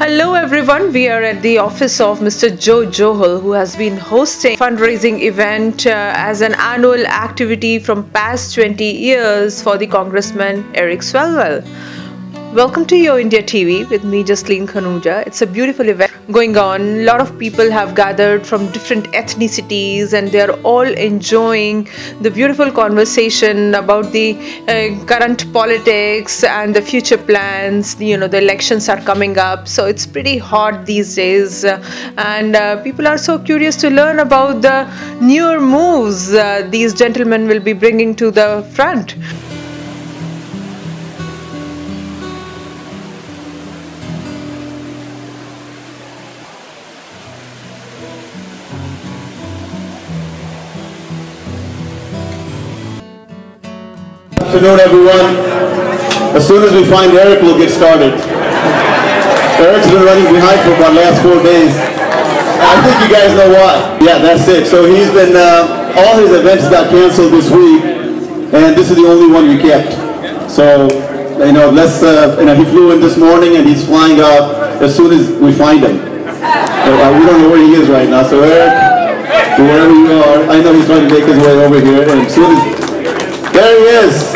Hello everyone, we are at the office of Mr. Joe Johal, who has been hosting a fundraising event as an annual activity from past 20 years for the Congressman Eric Swalwell. Welcome to Your India TV with me, Jasleen Khanuja. It's a beautiful event going on. A lot of people have gathered from different ethnicities and they are all enjoying the beautiful conversation about the current politics and the future plans. The elections are coming up, so it's pretty hot these days, and people are so curious to learn about the newer moves these gentlemen will be bringing to the front. Good afternoon, everyone. As soon as we find Eric, we'll get started. Eric's been running behind for about the last 4 days. I think you guys know why. Yeah, that's it. So he's been, all his events got canceled this week, and this is the only one we kept. So, he flew in this morning and he's flying out as soon as we find him. So, we don't know where he is right now. So Eric, wherever you are, I know he's trying to make his way over here, and as soon as, there he is.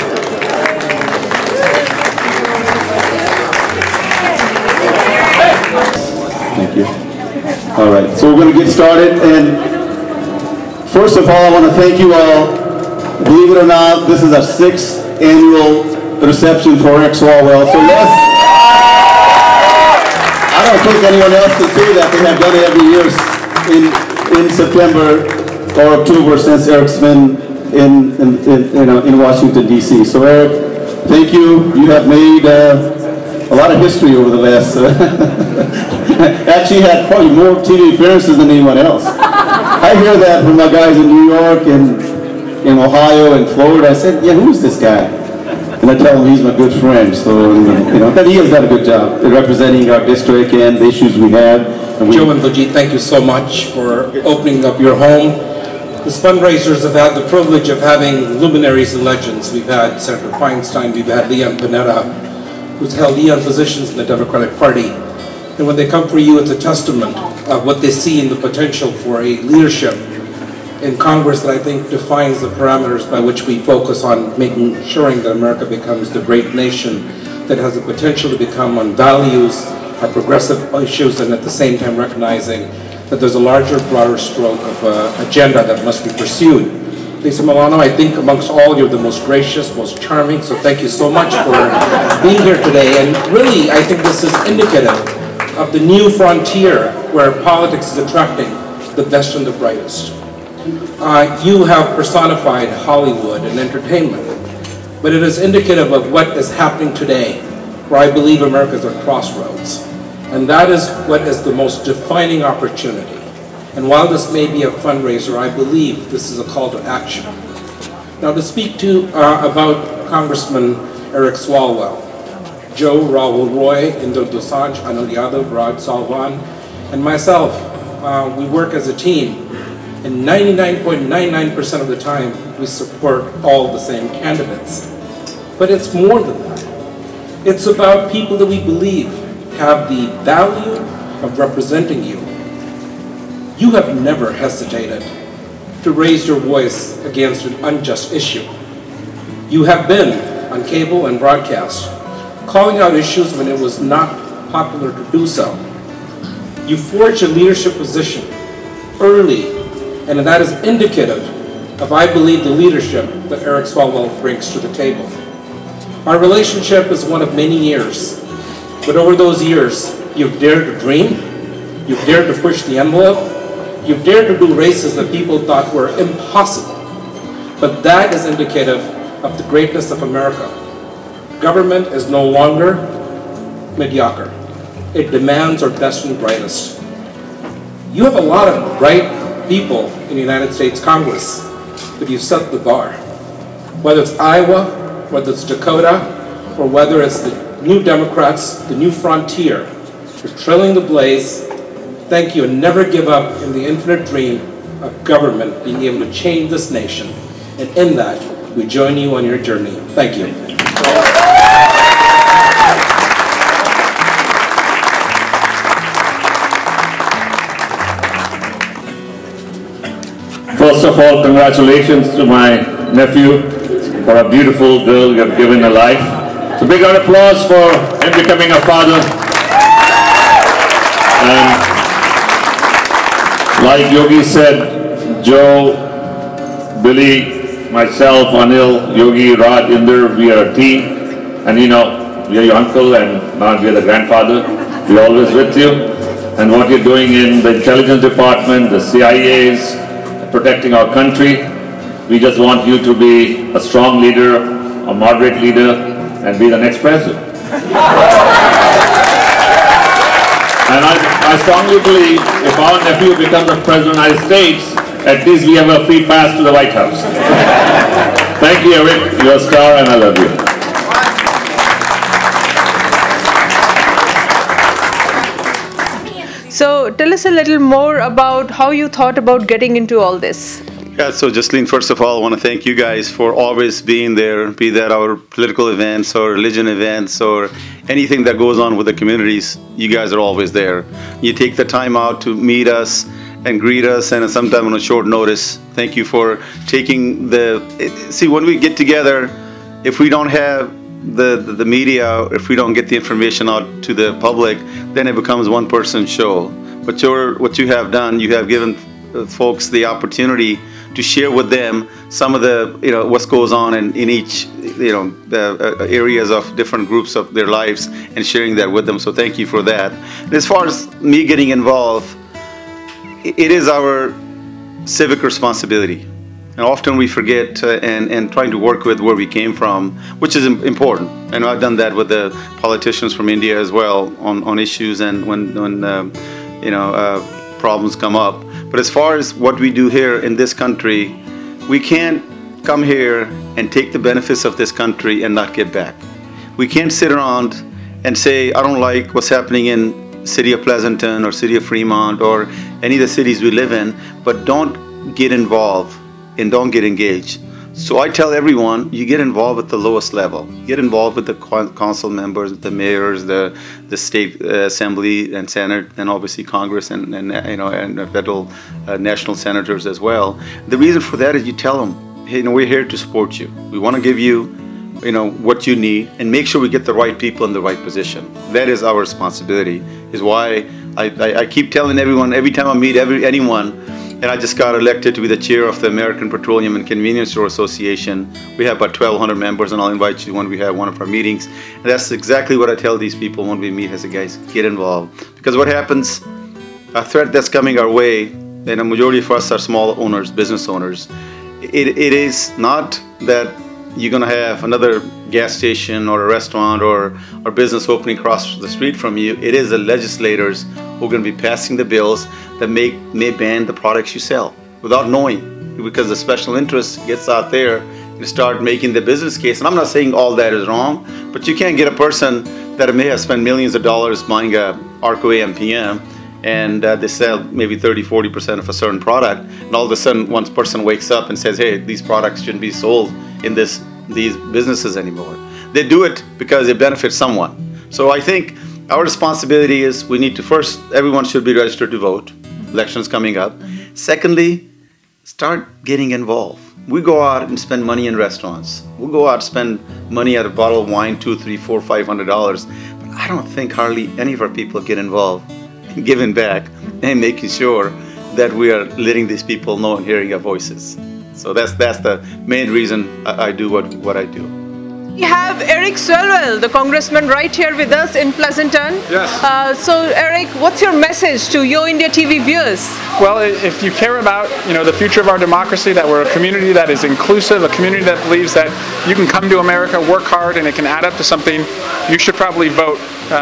Thank you. All right, so we're going to get started, and first of all, I want to thank you all. Believe it or not, this is our 6th annual reception for Eric Swalwell. So I don't think anyone else can say that. They have done it every year in September or October since Eric's been in Washington, D.C. So Eric, thank you. You have made a lot of history over the last, actually had probably more TV appearances than anyone else. I hear that from my guys in New York and in Ohio and Florida. I said, yeah, who's this guy? And I tell him he's my good friend. So, that he has done a good job in representing our district and the issues we have. Joe and Vajit, thank you so much for opening up your home. As fundraisers have had the privilege of having luminaries and legends. We've had Senator Feinstein, we've had Leon Panetta, who's held Leon positions in the Democratic Party. And when they come for you, it's a testament of what they see in the potential for a leadership in Congress that I think defines the parameters by which we focus on ensuring that America becomes the great nation that has the potential to become on values, our progressive issues, and at the same time recognizing that there's a larger, broader stroke of agenda that must be pursued. Alyssa Milano, I think amongst all, you're the most gracious, most charming, so thank you so much for being here today. And really, I think this is indicative of the new frontier where politics is attracting the best and the brightest. You have personified Hollywood and entertainment, but it is indicative of what is happening today, where I believe America is at crossroads. And that is what is the most defining opportunity. And while this may be a fundraiser, I believe this is a call to action. Now to speak to about Congressman Eric Swalwell, Joe, Rahul Roy, Inder Dosanjh, Anil Yadav, Raj Salvan, and myself, we work as a team. And 99.99% of the time, we support all the same candidates. But it's more than that. It's about people that we believe have the value of representing you. You have never hesitated to raise your voice against an unjust issue. You have been on cable and broadcast, calling out issues when it was not popular to do so. You forged a leadership position early, and that is indicative of, I believe, the leadership that Eric Swalwell brings to the table. Our relationship is one of many years. But over those years, you've dared to dream, you've dared to push the envelope, you've dared to do races that people thought were impossible. But that is indicative of the greatness of America. Government is no longer mediocre. It demands our best and brightest. You have a lot of bright people in the United States Congress, but you set the bar. Whether it's Iowa, whether it's Dakota, or whether it's the New Democrats, the new frontier, you're trailing the blaze. Thank you, and never give up in the infinite dream of government being able to change this nation. And in that, we join you on your journey. Thank you. first of all, congratulations to my nephew for a beautiful girl you have given a life. So big round of applause for him becoming a father. And like Yogi said, Joe, Billy, myself, Anil, Yogi, Raj, Inder, we are a team. And you know, we are your uncle and now we are the grandfather. We're always with you. And what you're doing in the intelligence department, the CIAs, protecting our country, we just want you to be a strong leader, a moderate leader, and be the next president. And I strongly believe if our nephew becomes the President of the United States, at least we have a free pass to the White House. Thank you, Eric. You're a star and I love you. So tell us a little more about how you thought about getting into all this. Yeah, so Jasleen, first of all, I want to thank you guys for always being there, be that our political events or religion events or anything that goes on with the communities. You guys are always there. You take the time out to meet us and greet us, and sometimes on a short notice. Thank you for taking see, when we get together, if we don't have the media, if we don't get the information out to the public, then it becomes one person show. But what you have done, you have given folks the opportunity to share with them some of the, what goes on in each, the areas of different groups of their lives and sharing that with them. So thank you for that. And as far as me getting involved, it is our civic responsibility. And often we forget and trying to work with where we came from, which is important. And I've done that with the politicians from India as well on issues and when problems come up. But as far as what we do here in this country, we can't come here and take the benefits of this country and not give back. We can't sit around and say, I don't like what's happening in city of Pleasanton or city of Fremont or any of the cities we live in, but don't get involved and don't get engaged. So I tell everyone, you get involved at the lowest level. Get involved with the council members, the mayors, the state assembly and senate, and obviously Congress and federal national senators as well. The reason for that is you tell them, hey, we're here to support you. We want to give you, what you need, and make sure we get the right people in the right position. That is our responsibility. Is why I keep telling everyone every time I meet anyone. And I just got elected to be the chair of the American Petroleum and Convenience Store Association. We have about 1,200 members, and I'll invite you when we have one of our meetings. And that's exactly what I tell these people when we meet. I say, guys, get involved. Because what happens, a threat that's coming our way, and a majority of us are small owners, business owners. It is not that you're going to have another gas station or a restaurant or business opening across the street from you. It is the legislators who are going to be passing the bills that may ban the products you sell without knowing, because the special interest gets out there and start making the business case. And I'm not saying all that is wrong, but you can't get a person that may have spent millions of dollars buying a Arco AMPM and they sell maybe 30-40% of a certain product, and all of a sudden one person wakes up and says, hey, these products shouldn't be sold in these businesses anymore. They do it because it benefits someone. So I think our responsibility is we need to first, everyone should be registered to vote. Elections coming up. Secondly, start getting involved. We go out and spend money in restaurants. We'll go out and spend money at a bottle of wine, $200, $300, $400, $500. But I don't think hardly any of our people get involved in giving back and making sure that we are letting these people know and hearing our voices. So that's the main reason I do what I do. We have Eric Swalwell, the congressman, right here with us in Pleasanton. Yes. So Eric, what's your message to Yo India TV viewers? Well, if you care about the future of our democracy, that we're a community that is inclusive, a community that believes that you can come to America, work hard, and it can add up to something, you should probably vote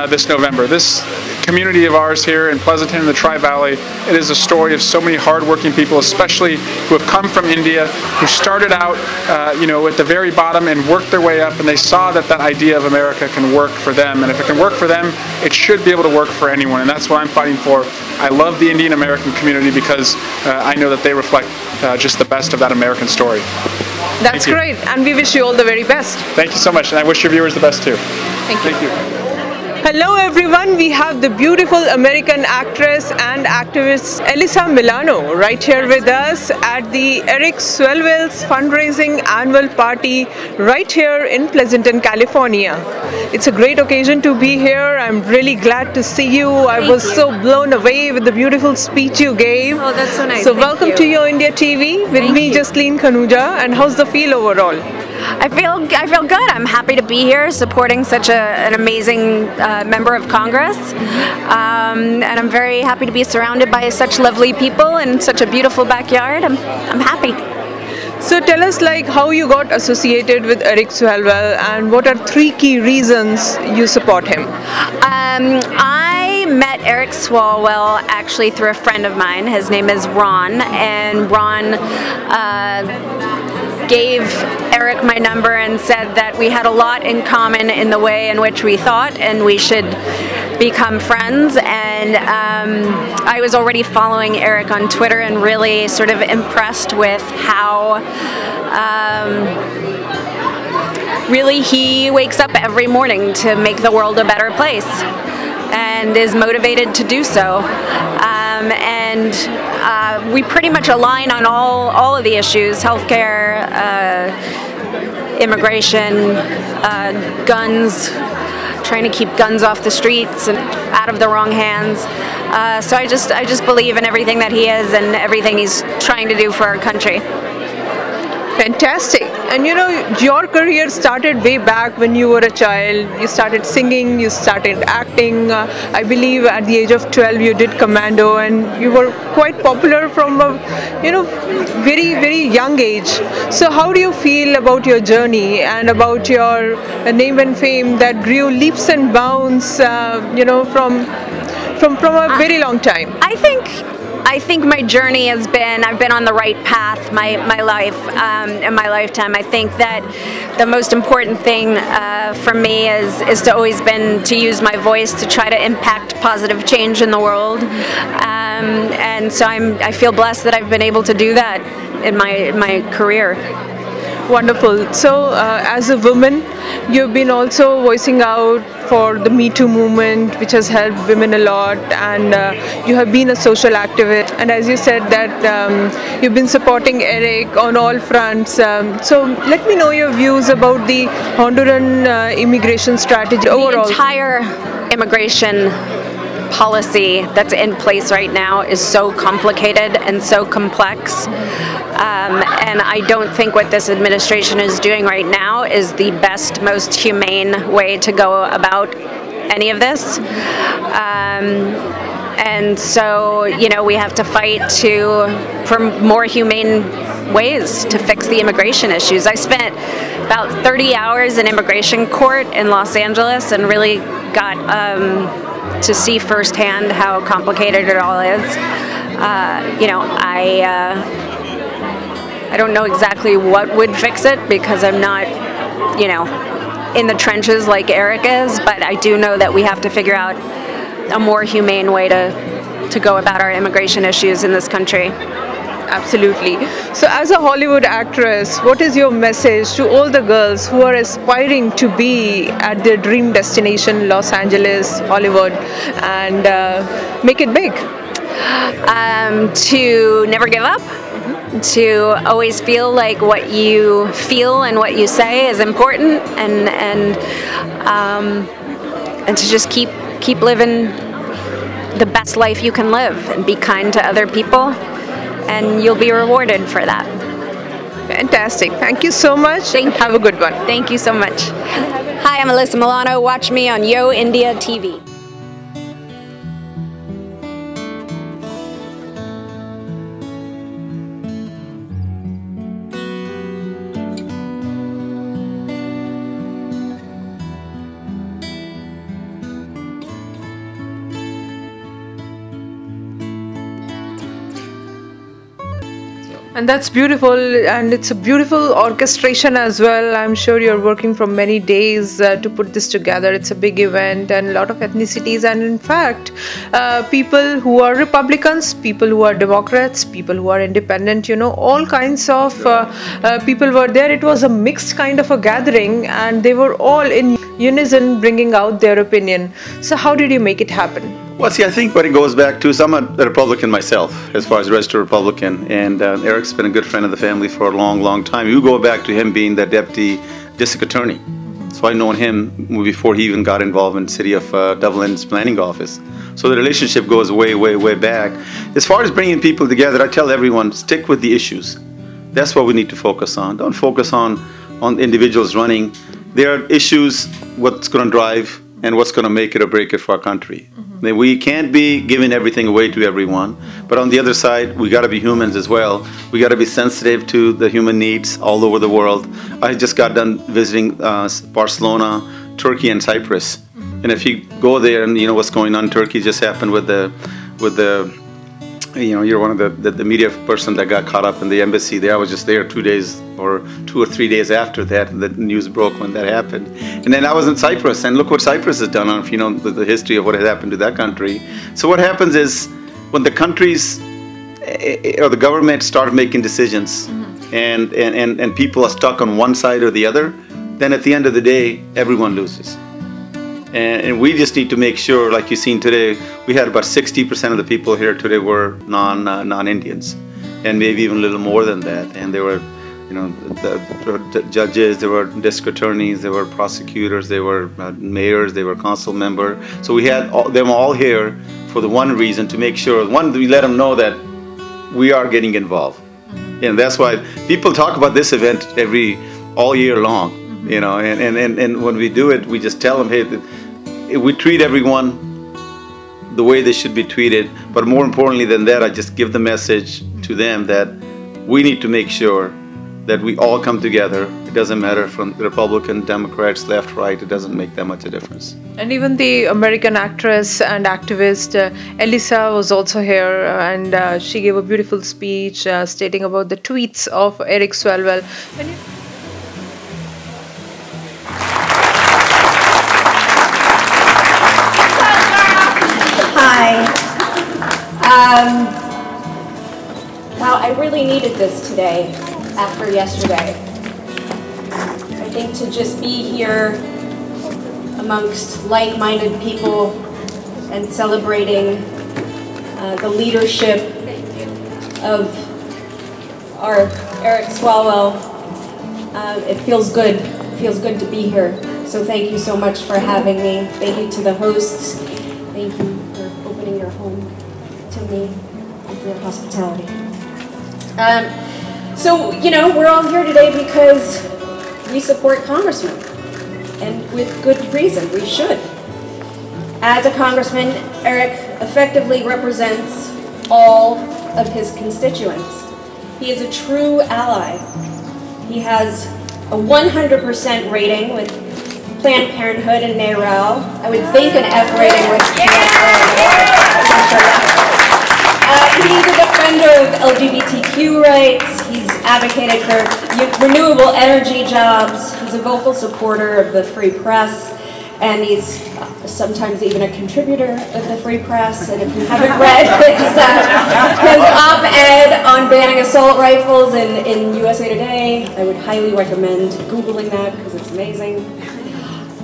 this November. This community of ours here in Pleasanton in the Tri-Valley, it is a story of so many hardworking people, especially who have come from India, who started out at the very bottom and worked their way up, and they saw that idea of America can work for them. And if it can work for them, it should be able to work for anyone, and that's what I'm fighting for. I love the Indian American community because I know that they reflect just the best of that American story. That's great, and we wish you all the very best. Thank you so much, and I wish your viewers the best too. Thank you. Thank you. Hello everyone, we have the beautiful American actress and activist Alyssa Milano right here with us at the Eric Swalwell's fundraising annual party right here in Pleasanton, California. It's a great occasion to be here. I'm really glad to see you. I was so blown away with the beautiful speech you gave. Oh, that's so nice. So welcome to Yo India TV with me, Jasleen, Khanuja. And how's the feel overall? I feel good. I'm happy to be here supporting such an amazing member of Congress, and I'm very happy to be surrounded by such lovely people and such a beautiful backyard. I'm happy. So tell us how you got associated with Eric Swalwell and what are 3 key reasons you support him? I met Eric Swalwell actually through a friend of mine. His name is Ron, and Ron gave Eric my number and said that we had a lot in common in the way in which we thought and we should become friends. And I was already following Eric on Twitter and really sort of impressed with how really he wakes up every morning to make the world a better place and is motivated to do so. We pretty much align on all of the issues: healthcare, immigration, guns, trying to keep guns off the streets and out of the wrong hands. So I just believe in everything that he is and everything he's trying to do for our country. Fantastic. And you know, your career started way back when you were a child. You started singing, you started acting. I believe at the age of 12 you did Commando, and you were quite popular from a very, very young age. So how do you feel about your journey and about your name and fame that grew leaps and bounds from a very long time? I think my journey has been, I've been on the right path my life, in my lifetime. I think that the most important thing for me is to always been to use my voice to try to impact positive change in the world. And so I feel blessed that I've been able to do that in my career. Wonderful. So as a woman, you've been also voicing out for the Me Too movement, which has helped women a lot, and you have been a social activist, and as you said that you've been supporting Eric on all fronts. So let me know your views about the Honduran immigration strategy overall. The entire immigration policy that's in place right now is so complicated and so complex, and I don't think what this administration is doing right now is the best, most humane way to go about any of this. And so, we have to fight for more humane ways to fix the immigration issues. I spent about 30 hours in immigration court in Los Angeles and really got to see firsthand how complicated it all is. I don't know exactly what would fix it because I'm not, in the trenches like Eric is, but I do know that we have to figure out a more humane way to go about our immigration issues in this country. Absolutely. So as a Hollywood actress, what is your message to all the girls who are aspiring to be at their dream destination, Los Angeles, Hollywood, and make it big? To never give up, to always feel like what you feel and what you say is important, and to just keep living the best life you can live and be kind to other people, and you'll be rewarded for that. Fantastic. Thank you so much. Thank you. Have a good one. Thank you so much. Hi, I'm Alyssa Milano. Watch me on Yo India TV. And that's beautiful, and it's a beautiful orchestration as well. I'm sure you're working for many days to put this together. It's a big event and a lot of ethnicities, and in fact people who are Republicans, people who are Democrats, people who are independent, all kinds of people were there. It was a mixed kind of a gathering, and they were all in unison bringing out their opinion. So how did you make it happen? Well, see, I think what it goes back to is I'm a Republican myself, as far as registered Republican, and Eric's been a good friend of the family for a long, long time. You go back to him being the deputy district attorney. So I've known him before he even got involved in the city of Dublin's planning office. So the relationship goes way, way, way back. As far as bringing people together, I tell everyone, stick with the issues. That's what we need to focus on. Don't focus on individuals running. There are issues, what's going to drive and what's going to make it or break it for our country. We can't be giving everything away to everyone, but on the other side, we got to be humans as well. We got to be sensitive to the human needs all over the world. I just got done visiting Barcelona, Turkey, and Cyprus. And if you go there and you know what's going on, Turkey just happened with the you know, you're one of the media person that got caught up in the embassy there. I was just there 2 days or 2 or 3 days after that, and the news broke when that happened. And then I was in Cyprus, and look what Cyprus has done, if you know the history of what has happened to that country. So what happens is when the countries or the government start making decisions and people are stuck on one side or the other, then at the end of the day, everyone loses. And we just need to make sure, like you've seen today, we had about 60% of the people here today were non-Indians, and maybe even a little more than that. And they were, you know, the judges, they were district attorneys, they were prosecutors, they were mayors, they were council members. So we had them all here for the one reason, to make sure, one, we let them know that we are getting involved. And that's why people talk about this event all year long, you know, and when we do it, we just tell them, hey, we treat everyone the way they should be treated, but more importantly than that, I just give the message to them that we need to make sure that we all come together. It doesn't matter from Republican, Democrats, left, right, it doesn't make that much a difference. And even the American actress and activist Alyssa was also here, and she gave a beautiful speech stating about the tweets of Eric Swalwell. Wow, I really needed this today after yesterday. I think to just be here amongst like-minded people and celebrating the leadership of our Eric Swalwell, it feels good. It feels good to be here. So thank you so much for having me. Thank you to the hosts. Thank you for opening your home to me and for your hospitality. So, you know, we're all here today because we support congressmen, and with good reason, we should. As a congressman, Eric effectively represents all of his constituents. He is a true ally. He has a 100% rating with Planned Parenthood and NARAL. I would think an F rating with he's a defender of LGBTQ rights. He's advocated for renewable energy jobs. He's a vocal supporter of the free press, and he's sometimes even a contributor of the free press. And if you haven't read his op-ed on banning assault rifles in USA Today, I would highly recommend Googling that because it's amazing.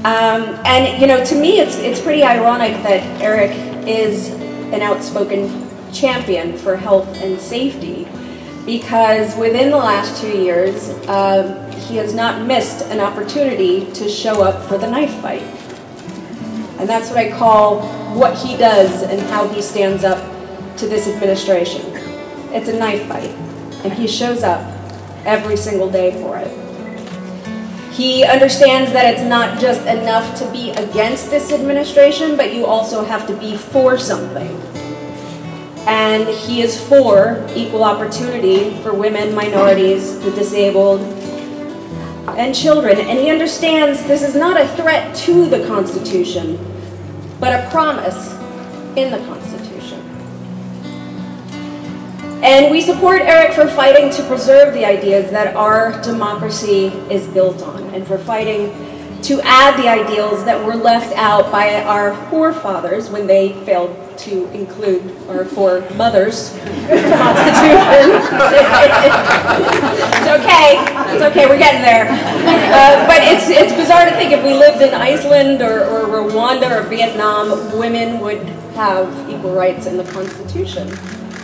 And you know, to me, it's pretty ironic that Eric is an outspoken champion for health and safety, because within the last 2 years, he has not missed an opportunity to show up for the knife fight. And that's what I call what he does and how he stands up to this administration. It's a knife fight, and he shows up every single day for it. He understands that it's not just enough to be against this administration, but you also have to be for something. And he is for equal opportunity for women, minorities, the disabled, and children. And he understands this is not a threat to the Constitution, but a promise in the Constitution. And we support Eric for fighting to preserve the ideas that our democracy is built on, and for fighting to add the ideals that were left out by our forefathers when they failed to include our foremothers Constitution. It's okay, we're getting there. But it's bizarre to think if we lived in Iceland or Rwanda or Vietnam, women would have equal rights in the Constitution.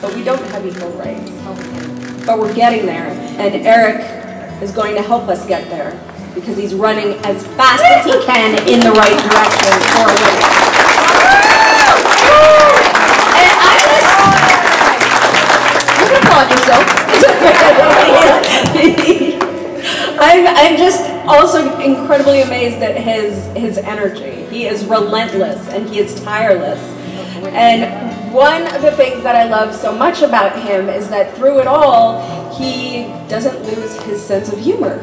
But we don't have equal rights. But we're getting there. And Eric is going to help us get there because he's running as fast as he can in the right direction for women. And I just... You can applaud yourself. I'm just also incredibly amazed at his energy. He is relentless and he is tireless. And one of the things that I love so much about him is that through it all, he doesn't lose his sense of humor.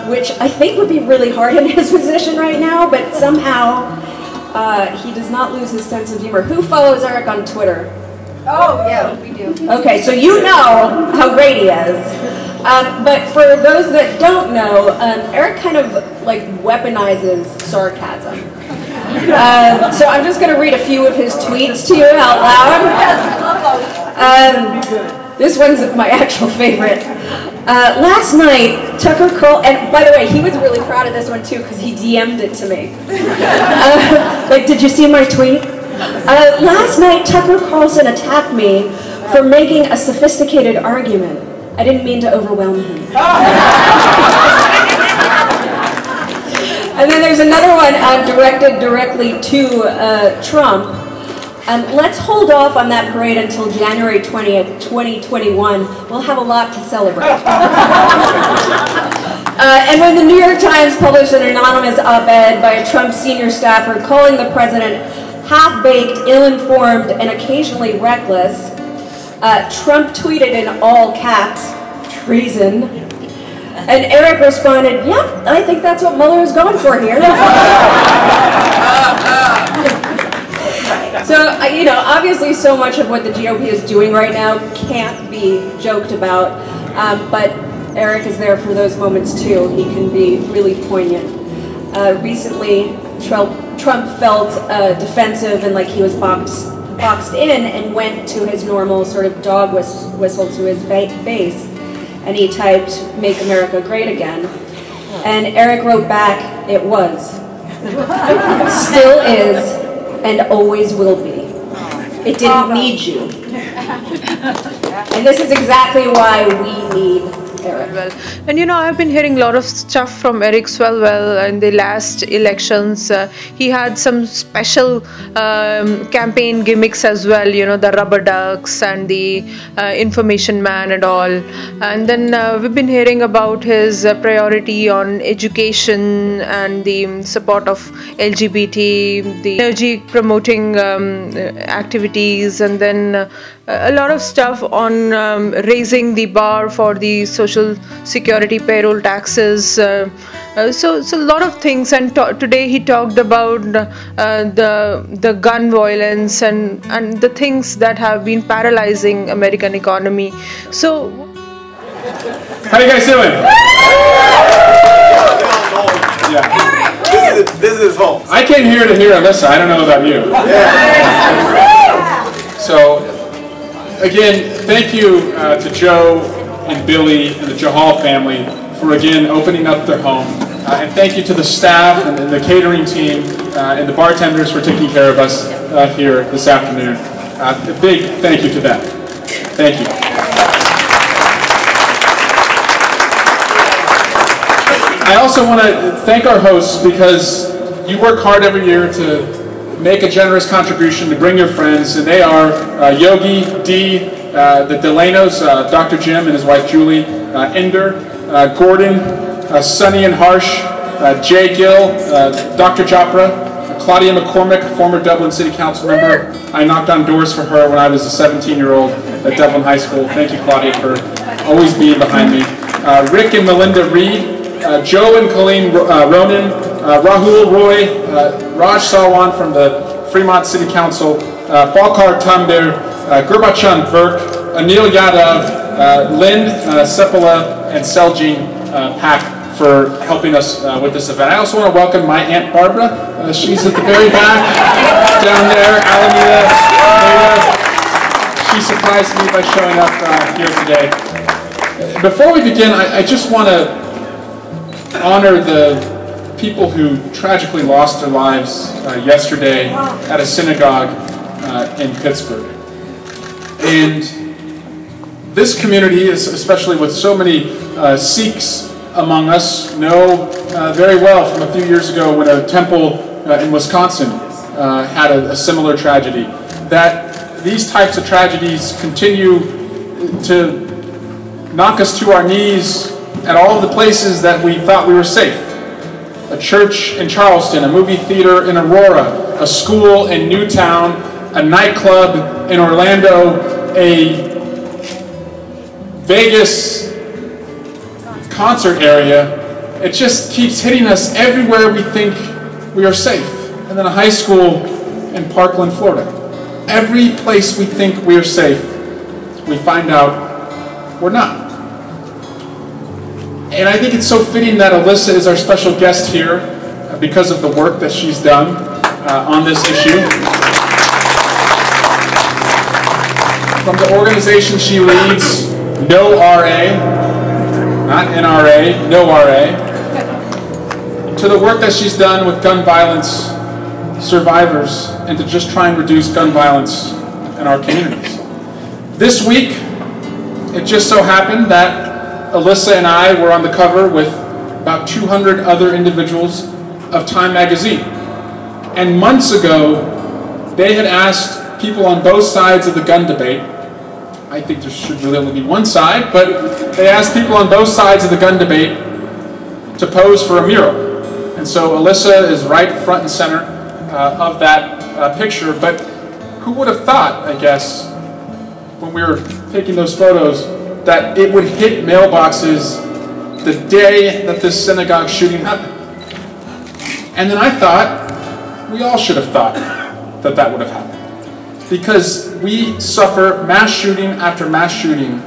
Which I think would be really hard in his position right now, but somehow he does not lose his sense of humor. Who follows Eric on Twitter? Oh, yeah, we do. Okay, so you know how great he is. But for those that don't know, Eric kind of like weaponizes sarcasm. So I'm just going to read a few of his tweets to you out loud. This one's my actual favorite. Last night, Tucker Carlson, and by the way, he was really proud of this one too because he DM'd it to me. Like, did you see my tweet? Last night, Tucker Carlson attacked me for making a sophisticated argument. I didn't mean to overwhelm him. And then there's another one directed directly to Trump. Let's hold off on that parade until January 20th, 2021. We'll have a lot to celebrate. And when the New York Times published an anonymous op-ed by a Trump senior staffer calling the president half-baked, ill-informed, and occasionally reckless, Trump tweeted in all caps, "Treason." And Eric responded, "Yep, I think that's what Mueller is going for here." So, you know, obviously so much of what the GOP is doing right now can't be joked about, but Eric is there for those moments too. He can be really poignant. Recently, Trump felt defensive and like he was boxed in and went to his normal sort of dog whistle to his base, and he typed, "Make America Great Again." And Eric wrote back, "It was. Still is, and always will be. It didn't need you." And this is exactly why we need Eric. And you know, I've been hearing a lot of stuff from Eric Swalwell in the last elections. He had some special campaign gimmicks as well, you know, the rubber ducks and the information man and all. And then we've been hearing about his priority on education and the support of LGBT, the energy promoting activities, and then a lot of stuff on raising the bar for the social security payroll taxes. So a lot of things. And today he talked about the gun violence and the things that have been paralyzing American economy. So, how you guys doing? Yeah. This is home. I came here to hear Alyssa. I don't know about you. So, again, thank you to Joe and Billy and the Johal family for again opening up their home. And thank you to the staff and the catering team and the bartenders for taking care of us here this afternoon. A big thank you to them. Thank you. I also want to thank our hosts because you work hard every year to make a generous contribution to bring your friends, and they are Yogi, Dee, the Delanos, Dr. Jim and his wife Julie, Inder, Gordon, Sunny and Harsh, Jay Gill, Dr. Chopra, Claudia McCormick, former Dublin City Council member. I knocked on doors for her when I was a 17-year-old at Dublin High School. Thank you, Claudia, for always being behind me. Rick and Melinda Reed, Joe and Colleen Ronan, Rahul Roy, Raj Sawan from the Fremont City Council, Balkar Tambir, Gurbachan Virk, Anil Yadav, Lynn Sepala, and Seljin Pak for helping us with this event. I also want to welcome my Aunt Barbara. She's at the very back, down there, Alameda. She surprised me by showing up here today. Before we begin, I just want to honor the people who tragically lost their lives yesterday at a synagogue in Pittsburgh. And this community, especially with so many Sikhs among us, know very well from a few years ago when a temple in Wisconsin had a similar tragedy, that these types of tragedies continue to knock us to our knees at all of the places that we thought we were safe. A church in Charleston, a movie theater in Aurora, a school in Newtown, a nightclub in Orlando, a Vegas concert area. It just keeps hitting us everywhere we think we are safe. And then a high school in Parkland, Florida. Every place we think we are safe, we find out we're not. And I think it's so fitting that Alyssa is our special guest here because of the work that she's done on this issue. From the organization she leads, No RA, not NRA, No RA, to the work that she's done with gun violence survivors and to just try and reduce gun violence in our communities. This week, it just so happened that Alyssa and I were on the cover with about 200 other individuals of Time magazine. And months ago, they had asked people on both sides of the gun debate, I think there should really only be one side, but they asked people on both sides of the gun debate to pose for a mural. And so Alyssa is right front and center of that picture, but who would have thought, I guess, when we were taking those photos, that it would hit mailboxes the day that this synagogue shooting happened. And then I thought, we all should have thought that that would have happened. Because we suffer mass shooting after mass shooting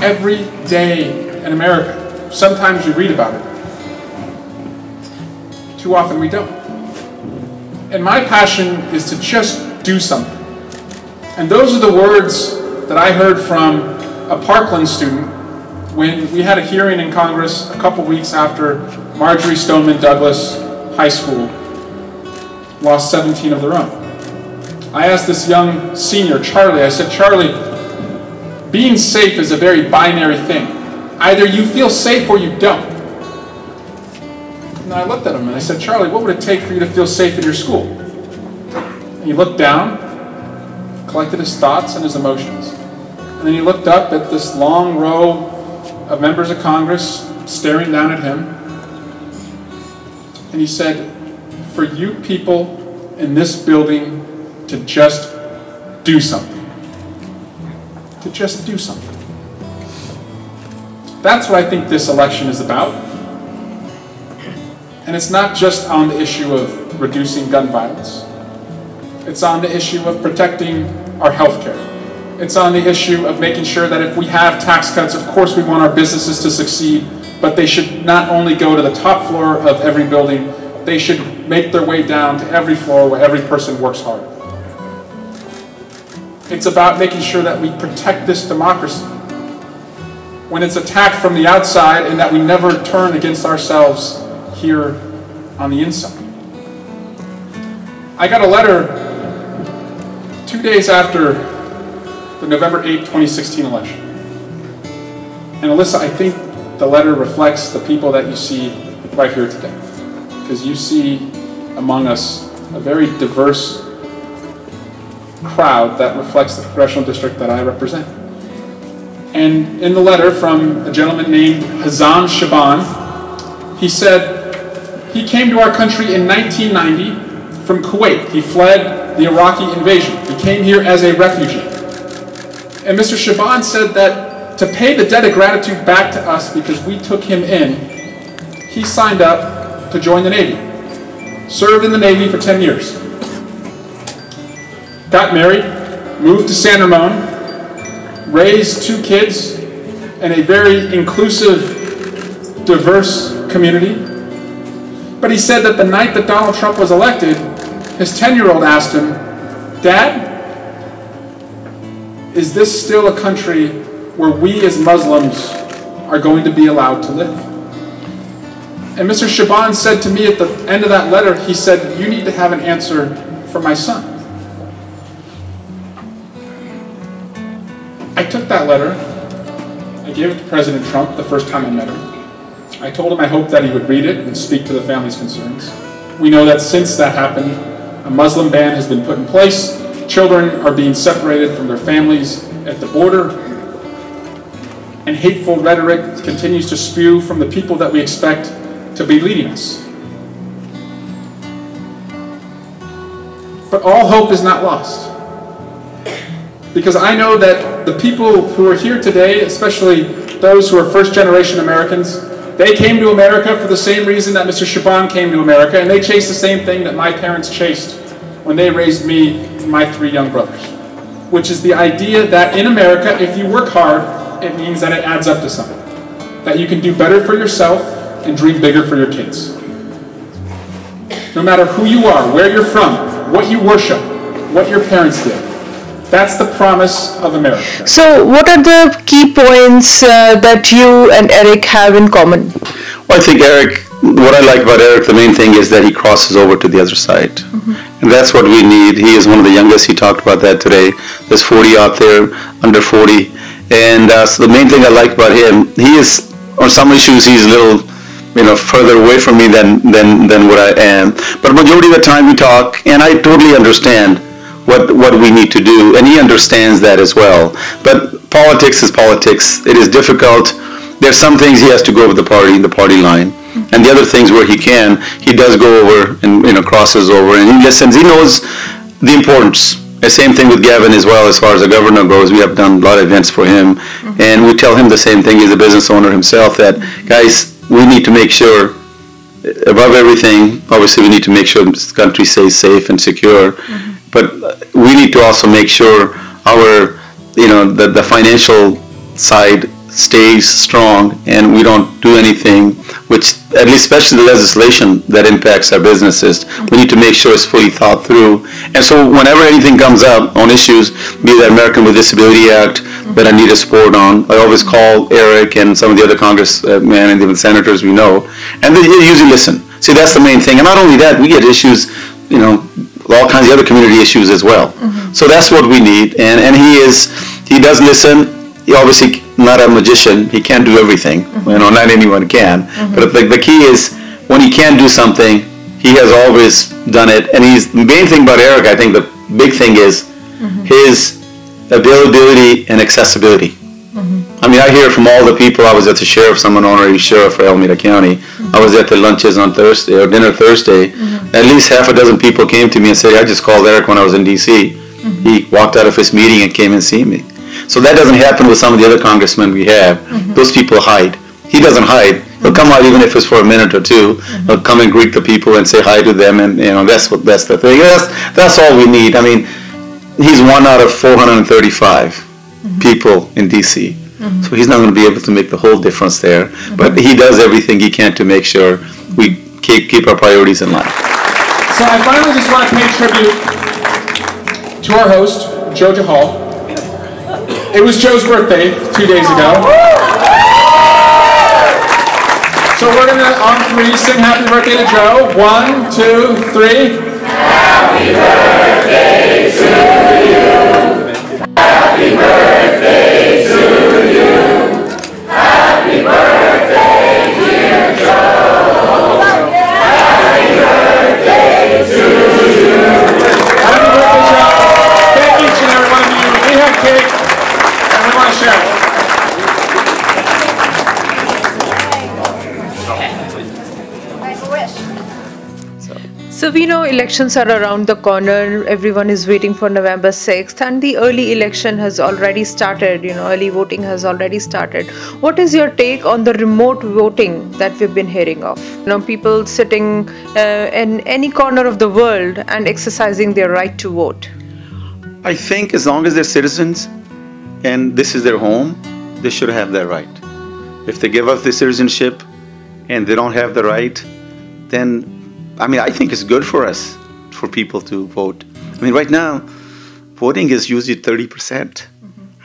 every day in America. Sometimes we read about it. Too often we don't. And my passion is to just do something. And those are the words that I heard from a Parkland student when we had a hearing in Congress a couple weeks after Marjorie Stoneman Douglas High School lost 17 of their own. I asked this young senior, Charlie, I said, Charlie, being safe is a very binary thing. Either you feel safe or you don't. And I looked at him and I said, Charlie, what would it take for you to feel safe in your school? And he looked down, collected his thoughts and his emotions. And then he looked up at this long row of members of Congress staring down at him. And he said, for you people in this building to just do something. To just do something. That's what I think this election is about. And it's not just on the issue of reducing gun violence. It's on the issue of protecting our health care. It's on the issue of making sure that if we have tax cuts, of course we want our businesses to succeed, but they should not only go to the top floor of every building, they should make their way down to every floor where every person works hard. It's about making sure that we protect this democracy when it's attacked from the outside and that we never turn against ourselves here on the inside. I got a letter 2 days after the November 8, 2016 election. And Alyssa, I think the letter reflects the people that you see right here today. Because you see among us a very diverse crowd that reflects the congressional district that I represent. And in the letter from a gentleman named Hazan Shaban, he said he came to our country in 1990 from Kuwait. He fled the Iraqi invasion. He came here as a refugee. And Mr. Shaban said that to pay the debt of gratitude back to us because we took him in, he signed up to join the Navy. Served in the Navy for 10 years. Got married, moved to San Ramon, raised 2 kids in a very inclusive, diverse community. But he said that the night that Donald Trump was elected, his 10-year-old asked him, Dad, is this still a country where we as Muslims are going to be allowed to live? And Mr. Shaban said to me at the end of that letter, he said, you need to have an answer for my son. I took that letter, I gave it to President Trump the first time I met him. I told him I hoped that he would read it and speak to the family's concerns. We know that since that happened, a Muslim ban has been put in place, children are being separated from their families at the border, and hateful rhetoric continues to spew from the people that we expect to be leading us. But all hope is not lost. Because I know that the people who are here today, especially those who are first-generation Americans, they came to America for the same reason that Mr. Shaban came to America, and they chased the same thing that my parents chased when they raised me and my 3 young brothers, which is the idea that in America, if you work hard, it means that it adds up to something, that you can do better for yourself and dream bigger for your kids. No matter who you are, where you're from, what you worship, what your parents did, that's the promise of America. So what are the key points that you and Eric have in common? Well, I think Eric, what I like about Eric, the main thing is that he crosses over to the other side. And that's what we need. He is one of the youngest. He talked about that today. There's 40 out there, under 40. And so the main thing I like about him, he is, on some issues, he's a little, further away from me than what I am. But majority of the time we talk, and I totally understand what we need to do, and he understands that as well. But politics is politics. It is difficult. There's some things he has to go over the party line, and the other things where he can, he does go over and crosses over, and he listens. He knows the importance. The same thing with Gavin as well. As far as the governor goes, we have done a lot of events for him, and we tell him the same thing. He's a business owner himself. That guys, we need to make sure, above everything, obviously we need to make sure this country stays safe and secure. But we need to also make sure our, the financial side stays strong, and we don't do anything which, at least especially the legislation that impacts our businesses, we need to make sure it's fully thought through. And so whenever anything comes up on issues, be that American with Disability Act that I need a support on, I always call Eric and some of the other congressmen and even senators we know, and they usually listen. See, that's the main thing. And not only that, we get issues, all kinds of other community issues as well. So that's what we need, and he does listen. He obviously not a magician. He can't do everything. Not anyone can. But the key is when he can do something, he has always done it. And the main thing about Eric, I think the big thing is his availability and accessibility. I mean, I hear from all the people. I was at the sheriff, I'm an honorary sheriff for Alameda County. I was at the lunches on Thursday, or dinner Thursday. At least half a dozen people came to me and said, I just called Eric when I was in D.C. He walked out of his meeting and came and see me. So that doesn't happen with some of the other congressmen we have. Those people hide. He doesn't hide. He'll come out even if it's for a minute or two. He'll come and greet the people and say hi to them, and that's the thing. That's all we need. I mean, he's 1 out of 435 people in D.C. So he's not going to be able to make the whole difference there. But he does everything he can to make sure we keep our priorities in line. So I finally just want to pay tribute to our host, Joe Jahal. It was Joe's birthday 2 days ago. So we're going to, on 3, sing happy birthday to Joe. 1, 2, 3. Happy birthday to you. Happy birthday to you. Happy birthday, dear Joe. Happy birthday to you. Happy birthday, Joe. Thank each and every one of you. We have cake, and we want to share it. So we know elections are around the corner. Everyone is waiting for November 6th, and the early election has already started. Early voting has already started. What is your take on the remote voting that we've been hearing of? People sitting in any corner of the world and exercising their right to vote. I think as long as they're citizens and this is their home, they should have that right. If they give up their citizenship and they don't have the right, then I think it's good for us, for people to vote. Right now, voting is usually 30%.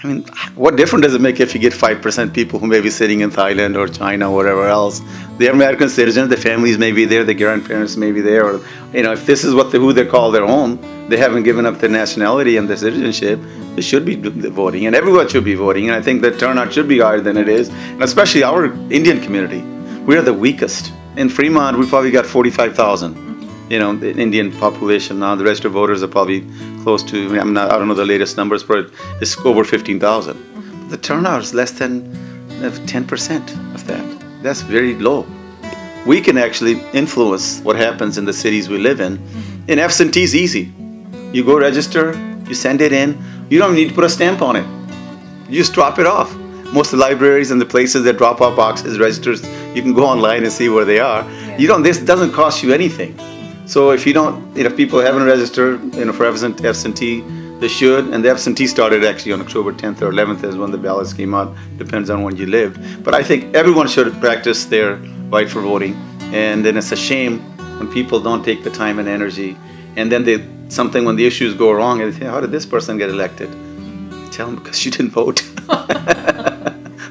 I mean, what difference does it make if you get 5% people who may be sitting in Thailand or China or whatever else? They're American citizens, the families may be there, the grandparents may be there, or, you know, if this is who they call their home, they haven't given up their nationality and their citizenship, they should be voting, and everyone should be voting, and I think the turnout should be higher than it is, and especially our Indian community. We are the weakest. In Fremont, we probably got 45,000. You know, the Indian population now. The registered voters are probably close to, I don't know the latest numbers, but it's over 15,000. The turnout is less than 10% of that. That's very low. We can actually influence what happens in the cities we live in. In absentee is easy. You go register, you send it in, you don't need to put a stamp on it. You just drop it off. Most of the libraries and the places that drop off boxes, registers, you can go online and see where they are. Yeah. This doesn't cost you anything. So if you don't, if people haven't registered, for absentee, they should. And the absentee started actually on October 10th or 11th is when the ballots came out. Depends on when you lived. But I think everyone should practice their right for voting. And then it's a shame when people don't take the time and energy. And then when the issues go wrong, and they say, how did this person get elected? Tell them because you didn't vote.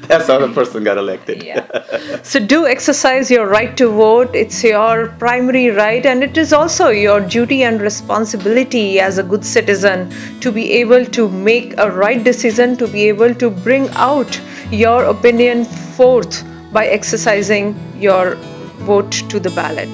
That's how the person got elected. Yeah. So do exercise your right to vote. It's your primary right, and it is also your duty and responsibility as a good citizen to be able to make a right decision, to be able to bring out your opinion forth by exercising your vote to the ballot.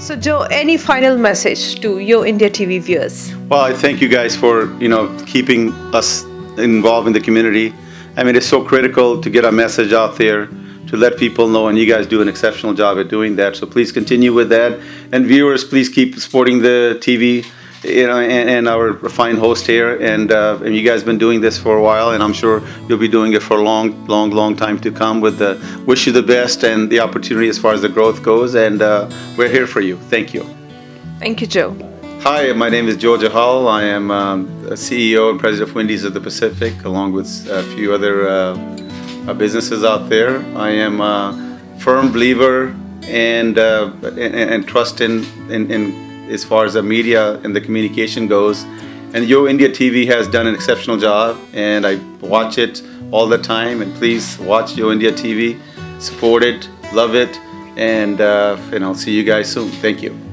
So Joe, any final message to Yo India TV viewers? Well, I thank you guys for, keeping us involved in the community. I mean, it's so critical to get our message out there, to let people know, and you guys do an exceptional job at doing that. So please continue with that. And viewers, please keep supporting the TV, and our fine host here. And you guys have been doing this for a while, and I'm sure you'll be doing it for a long, long, long time to come. Wish you the best and the opportunity as far as the growth goes. And we're here for you. Thank you. Thank you, Joe. Hi, my name is Joe Jahal. I am a CEO and president of Wendy's of the Pacific, along with a few other businesses out there. I am a firm believer and trust in as far as the media and the communication goes. And Yo India TV has done an exceptional job, and I watch it all the time. And please watch Yo India TV, support it, love it, and I'll see you guys soon. Thank you.